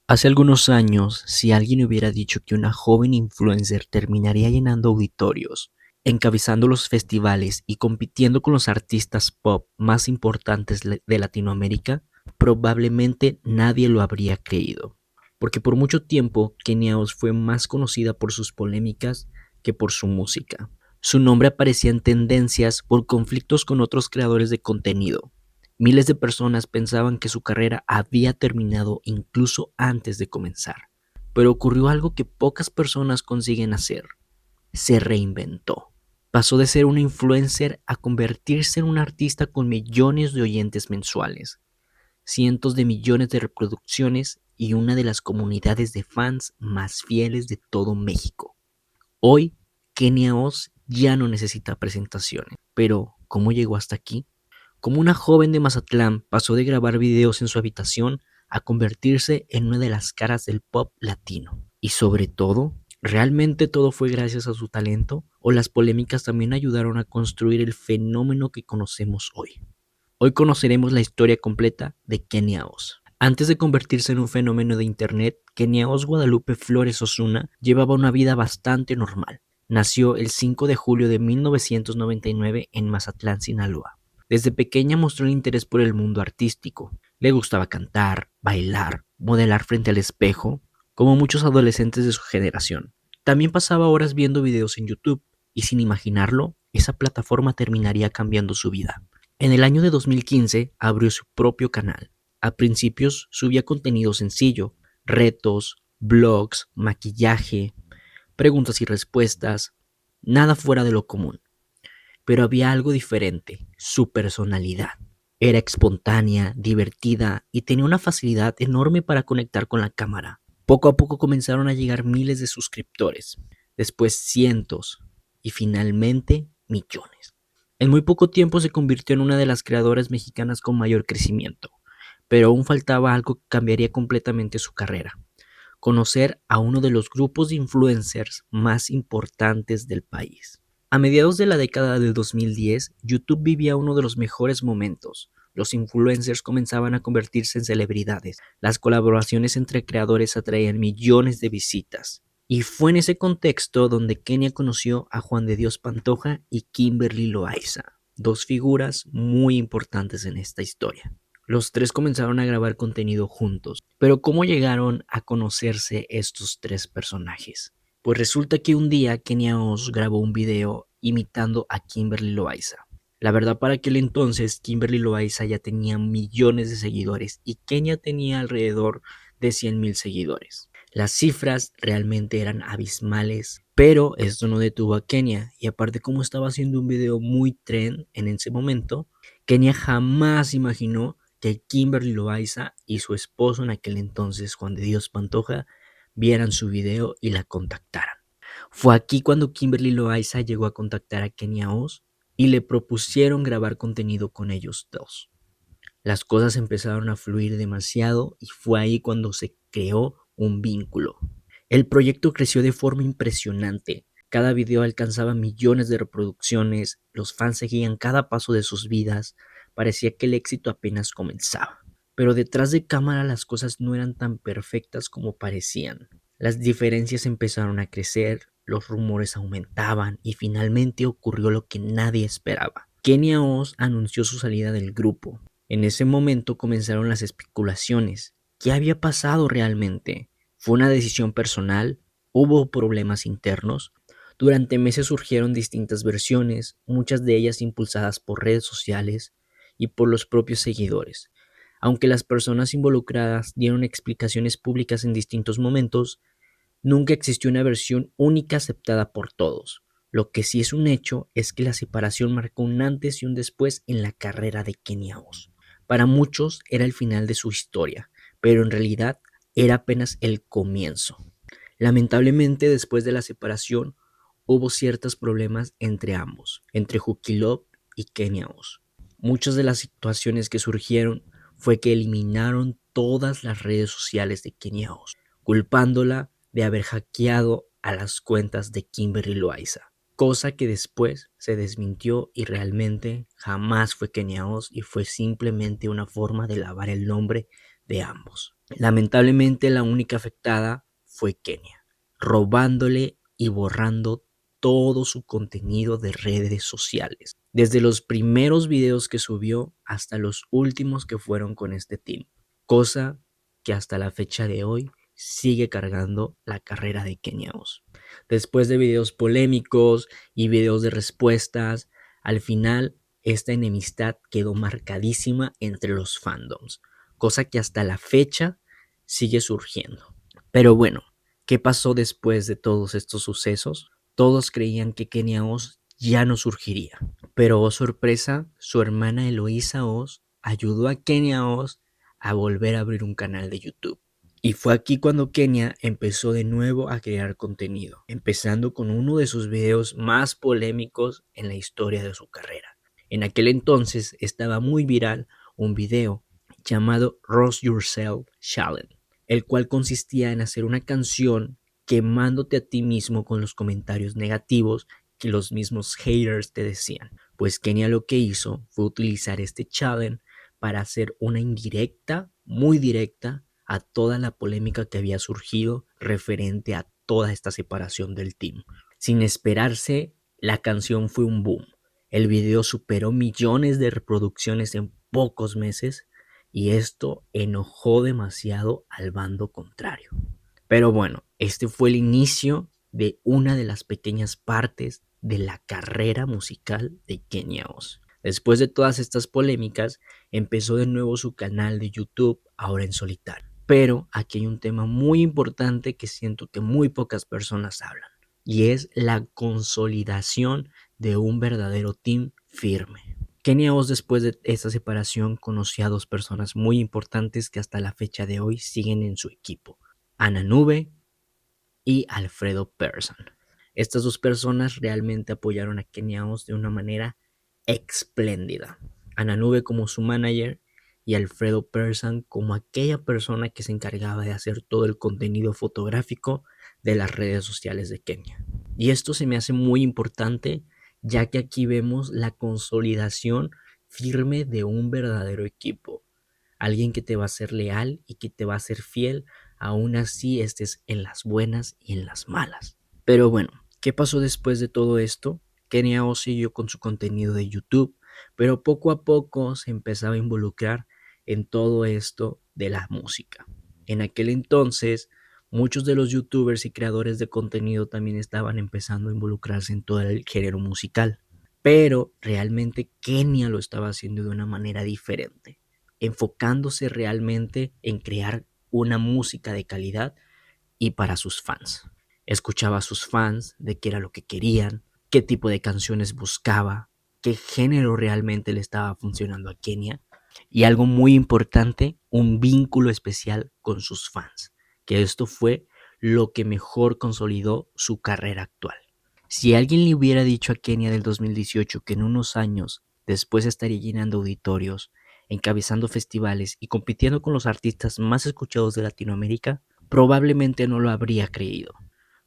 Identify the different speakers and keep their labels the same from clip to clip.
Speaker 1: Hace algunos años, si alguien hubiera dicho que una joven influencer terminaría llenando auditorios, encabezando los festivales y compitiendo con los artistas pop más importantes de Latinoamérica, probablemente nadie lo habría creído. Porque por mucho tiempo, Kenia Oz fue más conocida por sus polémicas que por su música. Su nombre aparecía en tendencias por conflictos con otros creadores de contenido. Miles de personas pensaban que su carrera había terminado incluso antes de comenzar. Pero ocurrió algo que pocas personas consiguen hacer. Se reinventó. Pasó de ser una influencer a convertirse en un artista con millones de oyentes mensuales, cientos de millones de reproducciones y una de las comunidades de fans más fieles de todo México. Hoy, Kenia Oz ya no necesita presentaciones. Pero, ¿cómo llegó hasta aquí? Como una joven de Mazatlán pasó de grabar videos en su habitación a convertirse en una de las caras del pop latino. Y sobre todo, ¿realmente todo fue gracias a su talento? ¿O las polémicas también ayudaron a construir el fenómeno que conocemos hoy? Hoy conoceremos la historia completa de Kenia Oz. Antes de convertirse en un fenómeno de internet, Kenia Oz Guadalupe Flores Osuna llevaba una vida bastante normal. Nació el 5 de julio de 1999 en Mazatlán, Sinaloa. Desde pequeña mostró un interés por el mundo artístico. Le gustaba cantar, bailar, modelar frente al espejo, como muchos adolescentes de su generación. También pasaba horas viendo videos en YouTube, y sin imaginarlo, esa plataforma terminaría cambiando su vida. En el año de 2015 abrió su propio canal. A principios subía contenido sencillo, retos, blogs, maquillaje, preguntas y respuestas, nada fuera de lo común. Pero había algo diferente, su personalidad. Era espontánea, divertida y tenía una facilidad enorme para conectar con la cámara. Poco a poco comenzaron a llegar miles de suscriptores, después cientos y finalmente millones. En muy poco tiempo se convirtió en una de las creadoras mexicanas con mayor crecimiento, pero aún faltaba algo que cambiaría completamente su carrera: conocer a uno de los grupos de influencers más importantes del país. A mediados de la década del 2010, YouTube vivía uno de los mejores momentos. Los influencers comenzaban a convertirse en celebridades. Las colaboraciones entre creadores atraían millones de visitas. Y fue en ese contexto donde Kenia conoció a Juan de Dios Pantoja y Kimberly Loaiza, dos figuras muy importantes en esta historia. Los tres comenzaron a grabar contenido juntos. Pero ¿cómo llegaron a conocerse estos tres personajes? Pues resulta que un día Kenia Oz grabó un video imitando a Kimberly Loaiza. La verdad, para aquel entonces Kimberly Loaiza ya tenía millones de seguidores y Kenia tenía alrededor de 100,000 seguidores. Las cifras realmente eran abismales, pero esto no detuvo a Kenia, y aparte, como estaba haciendo un video muy trend en ese momento, Kenia jamás imaginó que Kimberly Loaiza y su esposo en aquel entonces, Juan de Dios Pantoja, vieran su video y la contactaran. Fue aquí cuando Kimberly Loaiza llegó a contactar a Kenia Oz y le propusieron grabar contenido con ellos dos. Las cosas empezaron a fluir demasiado y fue ahí cuando se creó un vínculo. El proyecto creció de forma impresionante. Cada video alcanzaba millones de reproducciones, los fans seguían cada paso de sus vidas, parecía que el éxito apenas comenzaba. Pero detrás de cámara las cosas no eran tan perfectas como parecían. Las diferencias empezaron a crecer, los rumores aumentaban y finalmente ocurrió lo que nadie esperaba. Kenia Oz anunció su salida del grupo. En ese momento comenzaron las especulaciones. ¿Qué había pasado realmente? ¿Fue una decisión personal? ¿Hubo problemas internos? Durante meses surgieron distintas versiones, muchas de ellas impulsadas por redes sociales y por los propios seguidores. Aunque las personas involucradas dieron explicaciones públicas en distintos momentos, nunca existió una versión única aceptada por todos. Lo que sí es un hecho es que la separación marcó un antes y un después en la carrera de Kenia Oz. Para muchos era el final de su historia, pero en realidad era apenas el comienzo. Lamentablemente, después de la separación, hubo ciertos problemas entre ambos, entre Juki Love y Kenia Oz. Muchas de las situaciones que surgieron fue que eliminaron todas las redes sociales de Kenia Oz, culpándola de haber hackeado a las cuentas de Kimberly Loaiza, cosa que después se desmintió y realmente jamás fue Kenia Oz y fue simplemente una forma de lavar el nombre de ambos. Lamentablemente la única afectada fue Kenia, robándole y borrando todo su contenido de redes sociales, desde los primeros videos que subió hasta los últimos que fueron con este team, cosa que hasta la fecha de hoy sigue cargando la carrera de Kenia Oz. Después de videos polémicos y videos de respuestas, al final esta enemistad quedó marcadísima entre los fandoms, cosa que hasta la fecha sigue surgiendo. Pero bueno, ¿qué pasó después de todos estos sucesos? Todos creían que Kenia Oz ya no surgiría. Pero oh sorpresa, su hermana Eloísa Oz ayudó a Kenia Oz a volver a abrir un canal de YouTube. Y fue aquí cuando Kenia empezó de nuevo a crear contenido, empezando con uno de sus videos más polémicos en la historia de su carrera. En aquel entonces estaba muy viral un video llamado Roast Yourself Challenge, el cual consistía en hacer una canción quemándote a ti mismo con los comentarios negativos que los mismos haters te decían. Pues Kenia lo que hizo fue utilizar este challenge para hacer una indirecta, muy directa, a toda la polémica que había surgido referente a toda esta separación del team. Sin esperarse, la canción fue un boom. El video superó millones de reproducciones en pocos meses y esto enojó demasiado al bando contrario. Pero bueno, este fue el inicio de una de las pequeñas partes de la carrera musical de Kenia Oz. Después de todas estas polémicas, empezó de nuevo su canal de YouTube, ahora en solitario. Pero aquí hay un tema muy importante que siento que muy pocas personas hablan, y es la consolidación de un verdadero team firme. Kenia Oz, después de esta separación, conoció a dos personas muy importantes que hasta la fecha de hoy siguen en su equipo: Ana Nube y Alfredo Persson. Estas dos personas realmente apoyaron a Kenia Oz de una manera espléndida. Ana Nube como su manager y Alfredo Persson como aquella persona que se encargaba de hacer todo el contenido fotográfico de las redes sociales de Kenia. Y esto se me hace muy importante, ya que aquí vemos la consolidación firme de un verdadero equipo. Alguien que te va a ser leal y que te va a ser fiel, aún así estés en las buenas y en las malas. Pero bueno, ¿qué pasó después de todo esto? Kenia Oz siguió con su contenido de YouTube, pero poco a poco se empezaba a involucrar en todo esto de la música. En aquel entonces, muchos de los youtubers y creadores de contenido también estaban empezando a involucrarse en todo el género musical, pero realmente Kenia lo estaba haciendo de una manera diferente, enfocándose realmente en crear una música de calidad y para sus fans. Escuchaba a sus fans de qué era lo que querían, qué tipo de canciones buscaba, qué género realmente le estaba funcionando a Kenia, y algo muy importante, un vínculo especial con sus fans, que esto fue lo que mejor consolidó su carrera actual. Si alguien le hubiera dicho a Kenia del 2018 que en unos años después estaría llenando auditorios, encabezando festivales y compitiendo con los artistas más escuchados de Latinoamérica, probablemente no lo habría creído.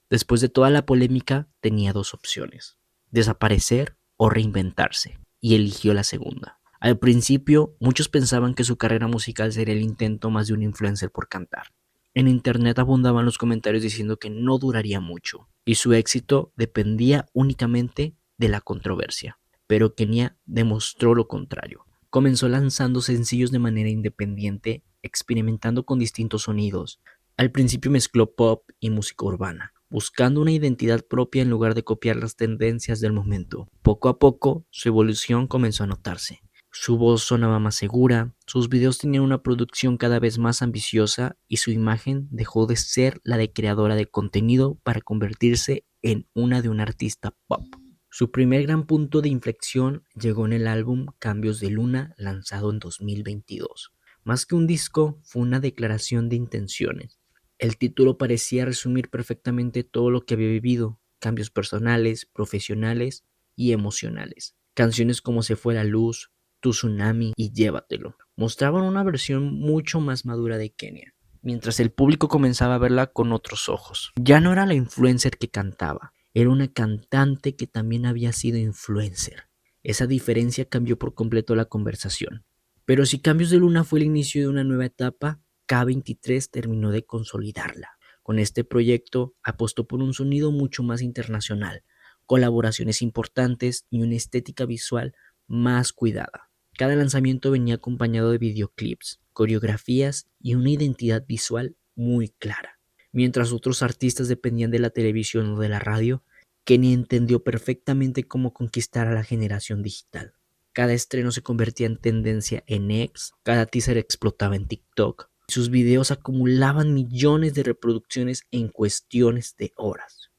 Speaker 1: Después de toda la polémica, tenía dos opciones: desaparecer o reinventarse, y eligió la segunda. Al principio, muchos pensaban que su carrera musical sería el intento más de un influencer por cantar. En internet abundaban los comentarios diciendo que no duraría mucho, y su éxito dependía únicamente de la controversia. Pero Kenia demostró lo contrario. Comenzó lanzando sencillos de manera independiente, experimentando con distintos sonidos. Al principio mezcló pop y música urbana, buscando una identidad propia en lugar de copiar las tendencias del momento. Poco a poco, su evolución comenzó a notarse. Su voz sonaba más segura, sus videos tenían una producción cada vez más ambiciosa y su imagen dejó de ser la de creadora de contenido para convertirse en una de un artista pop. Su primer gran punto de inflexión llegó en el álbum Cambios de Luna, lanzado en 2022. Más que un disco, fue una declaración de intenciones. El título parecía resumir perfectamente todo lo que había vivido: cambios personales, profesionales y emocionales. Canciones como Se fue la luz, Tu tsunami y Llévatelo mostraban una versión mucho más madura de Kenia, mientras el público comenzaba a verla con otros ojos. Ya no era la influencer que cantaba, era una cantante que también había sido influencer. Esa diferencia cambió por completo la conversación. Pero si Cambios de Luna fue el inicio de una nueva etapa, K23 terminó de consolidarla. Con este proyecto apostó por un sonido mucho más internacional, colaboraciones importantes y una estética visual más cuidada. Cada lanzamiento venía acompañado de videoclips, coreografías y una identidad visual muy clara. Mientras otros artistas dependían de la televisión o de la radio, Kenny entendió perfectamente cómo conquistar a la generación digital. Cada estreno se convertía en tendencia en X, cada teaser explotaba en TikTok. Sus videos acumulaban millones de reproducciones en cuestiones de horas.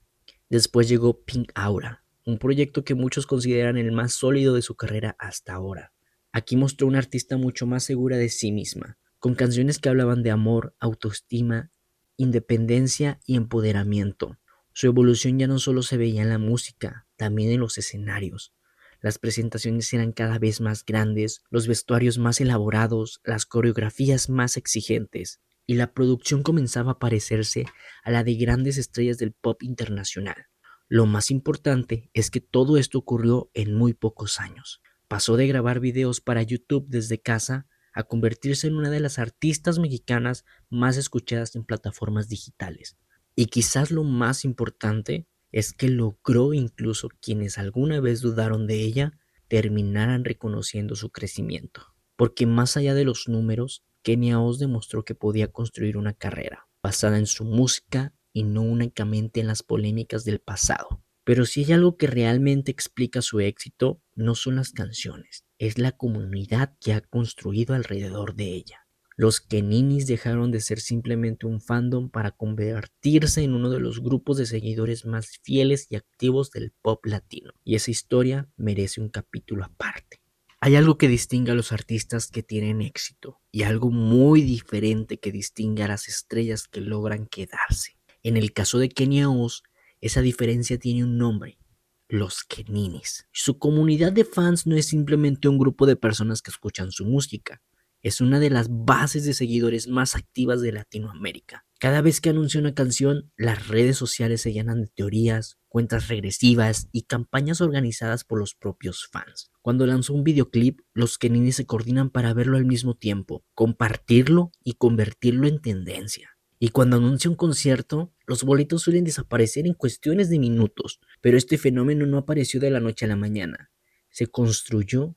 Speaker 1: Después llegó Pink Aura, un proyecto que muchos consideran el más sólido de su carrera hasta ahora. Aquí mostró una artista mucho más segura de sí misma, con canciones que hablaban de amor, autoestima, independencia y empoderamiento. Su evolución ya no solo se veía en la música, también en los escenarios. Las presentaciones eran cada vez más grandes, los vestuarios más elaborados, las coreografías más exigentes, y la producción comenzaba a parecerse a la de grandes estrellas del pop internacional. Lo más importante es que todo esto ocurrió en muy pocos años. Pasó de grabar videos para YouTube desde casa a convertirse en una de las artistas mexicanas más escuchadas en plataformas digitales. Y quizás lo más importante es que logró incluso quienes alguna vez dudaron de ella terminaran reconociendo su crecimiento. Porque más allá de los números, Kenia Oz demostró que podía construir una carrera basada en su música y no únicamente en las polémicas del pasado. Pero si hay algo que realmente explica su éxito, no son las canciones, es la comunidad que ha construido alrededor de ella. Los Keninis dejaron de ser simplemente un fandom para convertirse en uno de los grupos de seguidores más fieles y activos del pop latino. Y esa historia merece un capítulo aparte. Hay algo que distingue a los artistas que tienen éxito y algo muy diferente que distingue a las estrellas que logran quedarse. En el caso de Kenia Oz, esa diferencia tiene un nombre: los Keninis. Su comunidad de fans no es simplemente un grupo de personas que escuchan su música. Es una de las bases de seguidores más activas de Latinoamérica. Cada vez que anuncia una canción, las redes sociales se llenan de teorías, cuentas regresivas y campañas organizadas por los propios fans. Cuando lanzó un videoclip, los Keninis se coordinan para verlo al mismo tiempo, compartirlo y convertirlo en tendencia. Y cuando anuncia un concierto, los boletos suelen desaparecer en cuestiones de minutos. Pero este fenómeno no apareció de la noche a la mañana. Se construyó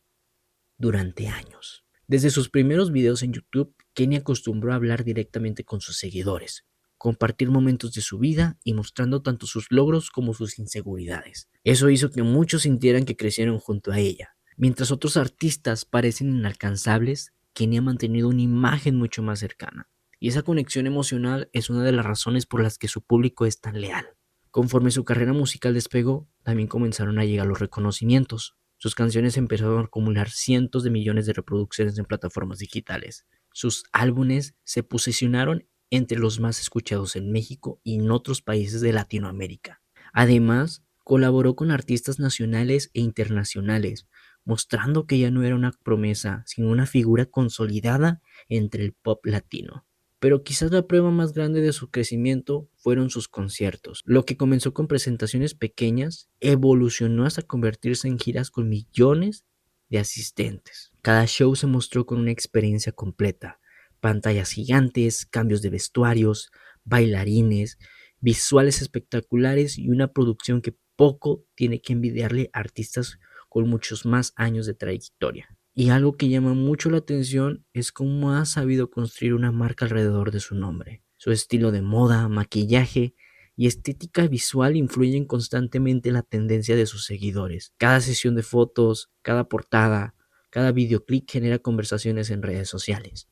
Speaker 1: durante años. Desde sus primeros videos en YouTube, Kenny acostumbró a hablar directamente con sus seguidores, compartir momentos de su vida y mostrando tanto sus logros como sus inseguridades. Eso hizo que muchos sintieran que crecieron junto a ella. Mientras otros artistas parecen inalcanzables, Kenny ha mantenido una imagen mucho más cercana. Y esa conexión emocional es una de las razones por las que su público es tan leal. Conforme su carrera musical despegó, también comenzaron a llegar los reconocimientos. Sus canciones empezaron a acumular cientos de millones de reproducciones en plataformas digitales. Sus álbumes se posicionaron entre los más escuchados en México y en otros países de Latinoamérica. Además, colaboró con artistas nacionales e internacionales, mostrando que ya no era una promesa, sino una figura consolidada entre el pop latino. Pero quizás la prueba más grande de su crecimiento fueron sus conciertos. Lo que comenzó con presentaciones pequeñas evolucionó hasta convertirse en giras con millones de asistentes. Cada show se mostró con una experiencia completa: pantallas gigantes, cambios de vestuarios, bailarines, visuales espectaculares y una producción que poco tiene que envidiarle a artistas con muchos más años de trayectoria. Y algo que llama mucho la atención es cómo ha sabido construir una marca alrededor de su nombre. Su estilo de moda, maquillaje y estética visual influyen constantemente en la tendencia de sus seguidores. Cada sesión de fotos, cada portada, cada videoclip genera conversaciones en redes sociales.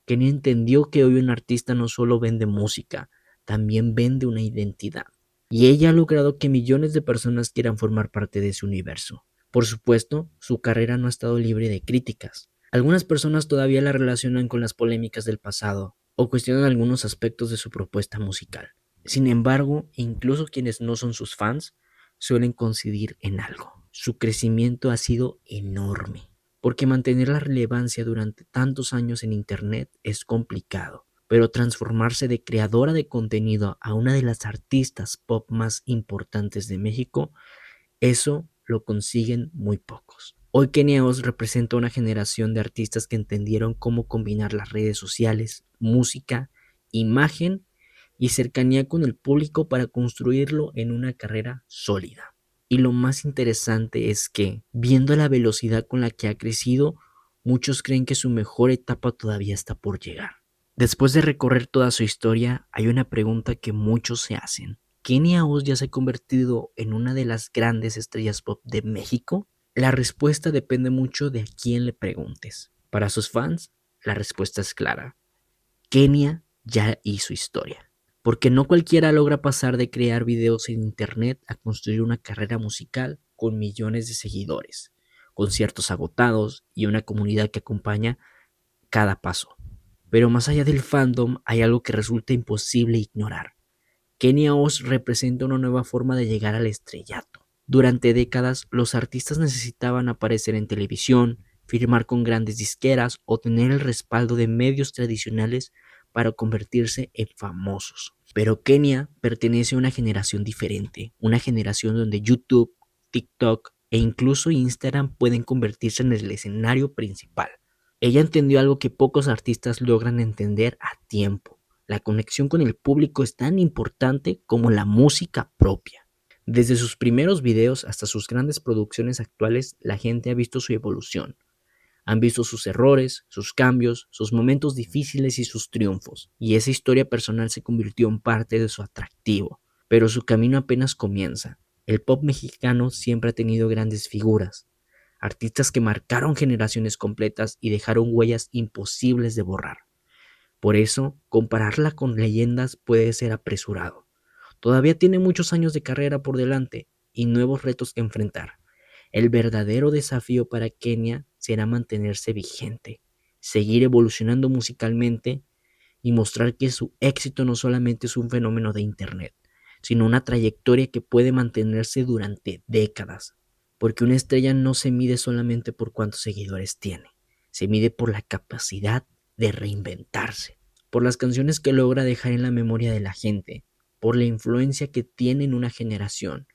Speaker 1: Kenny entendió que hoy un artista no solo vende música, también vende una identidad. Y ella ha logrado que millones de personas quieran formar parte de su universo. Por supuesto, su carrera no ha estado libre de críticas. Algunas personas todavía la relacionan con las polémicas del pasado o cuestionan algunos aspectos de su propuesta musical. Sin embargo, incluso quienes no son sus fans suelen coincidir en algo: su crecimiento ha sido enorme, porque mantener la relevancia durante tantos años en Internet es complicado, pero transformarse de creadora de contenido a una de las artistas pop más importantes de México, eso lo consiguen muy pocos. Hoy Kenia Oz representa una generación de artistas que entendieron cómo combinar las redes sociales, música, imagen y cercanía con el público para construirlo en una carrera sólida. Y lo más interesante es que, viendo la velocidad con la que ha crecido, muchos creen que su mejor etapa todavía está por llegar. Después de recorrer toda su historia, hay una pregunta que muchos se hacen. ¿Kenia Oz ya se ha convertido en una de las grandes estrellas pop de México? La respuesta depende mucho de a quién le preguntes. Para sus fans, la respuesta es clara. Kenia ya hizo historia. Porque no cualquiera logra pasar de crear videos en internet a construir una carrera musical con millones de seguidores, conciertos agotados y una comunidad que acompaña cada paso. Pero más allá del fandom hay algo que resulta imposible ignorar. Kenia Oz representa una nueva forma de llegar al estrellato. Durante décadas, los artistas necesitaban aparecer en televisión, firmar con grandes disqueras o tener el respaldo de medios tradicionales para convertirse en famosos. Pero Kenia pertenece a una generación diferente, una generación donde YouTube, TikTok e incluso Instagram pueden convertirse en el escenario principal. Ella entendió algo que pocos artistas logran entender a tiempo. La conexión con el público es tan importante como la música propia. Desde sus primeros videos hasta sus grandes producciones actuales, la gente ha visto su evolución. Han visto sus errores, sus cambios, sus momentos difíciles y sus triunfos. Y esa historia personal se convirtió en parte de su atractivo. Pero su camino apenas comienza. El pop mexicano siempre ha tenido grandes figuras. Artistas que marcaron generaciones completas y dejaron huellas imposibles de borrar. Por eso, compararla con leyendas puede ser apresurado. Todavía tiene muchos años de carrera por delante y nuevos retos que enfrentar. El verdadero desafío para Kenia será mantenerse vigente, seguir evolucionando musicalmente y mostrar que su éxito no solamente es un fenómeno de internet, sino una trayectoria que puede mantenerse durante décadas. Porque una estrella no se mide solamente por cuántos seguidores tiene, se mide por la capacidad de reinventarse, por las canciones que logra dejar en la memoria de la gente, por la influencia que tiene en una generación.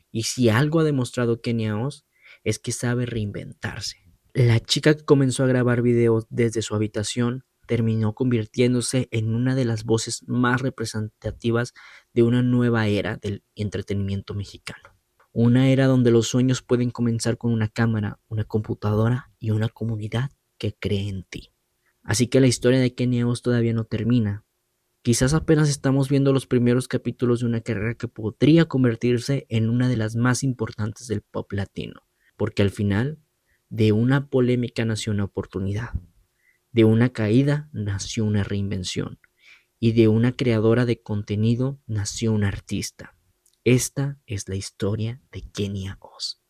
Speaker 1: Y si algo ha demostrado Kenia Oz es que sabe reinventarse. La chica que comenzó a grabar videos desde su habitación terminó convirtiéndose en una de las voces más representativas de una nueva era del entretenimiento mexicano. Una era donde los sueños pueden comenzar con una cámara, una computadora y una comunidad que cree en ti. Así que la historia de Kenia Oz todavía no termina. Quizás apenas estamos viendo los primeros capítulos de una carrera que podría convertirse en una de las más importantes del pop latino, porque al final, de una polémica nació una oportunidad, de una caída nació una reinvención, y de una creadora de contenido nació un artista. Esta es la historia de Kenia Oz.